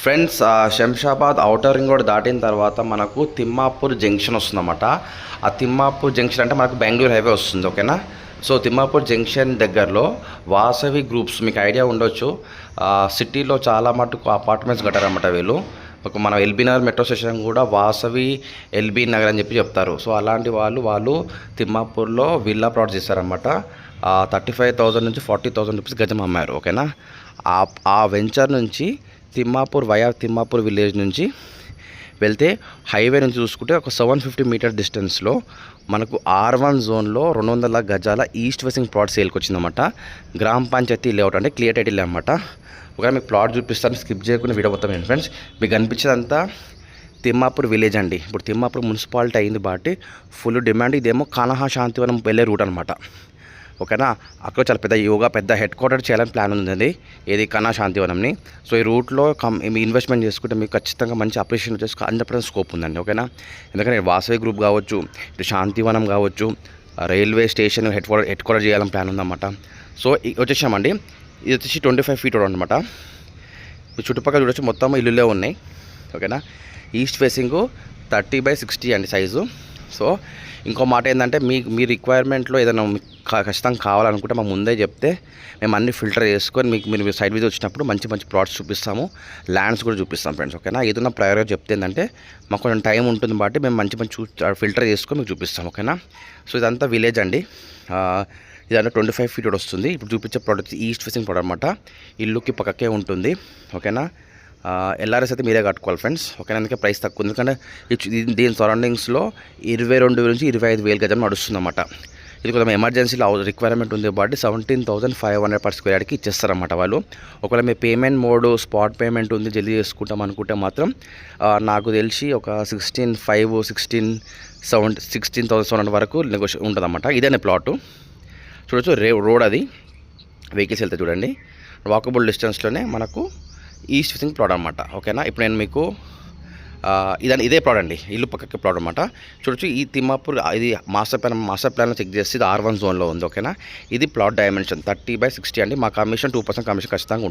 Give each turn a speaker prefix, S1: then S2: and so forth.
S1: Friends, Shamshabad outer ring road దాటిన తర్వాత మనకు తిమ్మాపూర్ జంక్షన్ వస్తుందన్నమాట. ఆ తిమ్మాపూర్ జంక్షన్ అంటే మనకు బెంగళూరు హైవే వస్తుంది. ఓకేనా. సో తిమ్మాపూర్ జంక్షన్ దగ్గరలో వాసవి గ్రూప్స్, మీకు ఐడియా ఉండొచ్చు, సిటీలో చాలా మటుకు అపార్ట్మెంట్స్ కట్టారన్నమాట వీళ్ళు. ఒక మన ఎల్బీ నగర్ మెట్రో స్టేషన్ కూడా వాసవి ఎల్బీ నగర్ అని చెప్పి చెప్తారు. సో అలాంటి వాళ్ళు తిమ్మాపూర్లో విల్లా ప్లాట్స్ ఇస్తారన్నమాట. 35,000 నుంచి 40,000 రూపీస్ గజం అమ్మారు. ఓకేనా. ఆ వెంచర్ నుంచి తిమ్మాపూర్ తిమ్మాపూర్ విలేజ్ నుంచి వెళ్తే హైవే నుంచి చూసుకుంటే ఒక 750 మీటర్ డిస్టెన్స్లో మనకు R1 జోన్లో 200 గజాల ఈస్ట్ ఫేసింగ్ ప్లాట్ సేల్కి వచ్చిందన్నమాట. గ్రామ పంచాయతీ లేఅవుట్ అంటే క్లియర్ టైటిల్ అనమాట. ఒకవేళ మీకు ప్లాట్ చూపిస్తాను, స్కిప్ చేయకుండా వీడియో మొత్తం ఏంటి ఫ్రెండ్స్. మీకు అనిపించేదంతా తిమ్మాపూర్ విలేజ్ అండి. ఇప్పుడు తిమ్మాపూర్ మున్సిపాలిటీ అయింది కాబట్టి ఫుల్ డిమాండ్. ఇదేమో కానహా శాంతివనం వెళ్ళే రూట్ అనమాట. ఓకేనా. అక్కడ చాలా పెద్ద హెడ్ క్వార్టర్ చేయాలని ప్లాన్ ఉంది, ఏది కన్నా శాంతివనంని. సో ఈ రూట్లో ఇన్వెస్ట్మెంట్ చేసుకుంటే మీకు ఖచ్చితంగా మంచి అప్రిషియేషన్ వచ్చేసి 100% స్కోప్ ఉందండి. ఓకేనా. ఎందుకంటే వాసవి గ్రూప్ కావచ్చు, ఇటు శాంతివనం కావచ్చు, రైల్వే స్టేషన్ హెడ్ క్వార్టర్ చేయాలని ప్లాన్ ఉందన్నమాట. సో వచ్చేసామండి. ఇది వచ్చేసి 25 ఫీట్ రోడ్ అనమాట. చుట్టుపక్కల చూడొచ్చు, మొత్తం ఇల్లులే ఉన్నాయి. ఓకేనా. ఈస్ట్ ఫేసింగ్ 30/60 అండి సైజు. సో ఇంకో మాట ఏంటంటే మీ రిక్వైర్మెంట్లో ఏదైనా ఖచ్చితంగా కావాలనుకుంటే మాకు ముందే చెప్తే మేము అన్ని ఫిల్టర్ చేసుకొని మీరు సైడ్ విజిట్ వచ్చినప్పుడు మంచి ప్లాట్స్ చూపిస్తాము, ల్యాండ్స్ కూడా చూపిస్తాం ఫ్రెండ్స్. ఓకేనా. ఏదైనా ప్రయోజనం చెప్తే ఏంటంటే మాకు కొంచెం టైం ఉంటుంది కాబట్టి మేము మంచి ఫిల్టర్ చేసుకొని మీకు చూపిస్తాం. ఓకేనా. సో ఇదంతా విలేజ్ అండి. ఇదంతా 25 ఫీట్ వస్తుంది. ఇప్పుడు చూపించే ప్రోడక్ట్ ఈస్ట్ ఫేసింగ్ ప్రోడక్ట్ అనమాట. ఇల్లుకి పక్కకే ఉంటుంది. ఓకేనా. LRS అయితే మీరే కట్టుకోవాలి ఫ్రెండ్స్. ఓకేనా. అందుకే ప్రైస్ తక్కువ ఉంది. ఎందుకంటే దీని సరౌండింగ్స్లో 22,000 నుంచి 25,000 గజం నడుస్తుంది అన్నమాట. ఇది కొంచెం ఎమర్జెన్సీలో రిక్వైర్మెంట్ ఉంది కాబట్టి 17,500 పర్ స్క్వేర్ యార్డ్కి ఇచ్చేస్తారన్నమాట వాళ్ళు. ఒకవేళ మీ పేమెంట్ మోడ్ స్పాట్ పేమెంట్ ఉంది, జల్దీ చేసుకుంటాం అనుకుంటే మాత్రం నాకు తెలిసి ఒక 16,700 వరకు నెగోషియేట్ ఉంటుంది అన్నమాట. ఇదేనే ప్లాటు చూడొచ్చు. రోడ్ అది వెహికల్స్ వెళ్తే చూడండి. వాకబుల్ డిస్టెన్స్లోనే మనకు ఈస్ట్ ఫేసింగ్ ప్లాట్ అనమాట. ఓకేనా. ఇప్పుడు నేను మీకు ఇదే ప్లాట్ అండి, ఇల్లు పక్కకి ప్లాట్ అనమాట. చూడొచ్చు. ఈ తిమ్మాపూర్ ఇది మాస్టర్ ప్లాన్లో చెక్ చేస్తే ఇది R1 జోన్లో ఉంది. ఓకేనా. ఇది ప్లాట్ డైమెన్షన్ 30/60 అండి. మా కమిషన్ 2% కమిషన్ ఖచ్చితంగా ఉంటుంది.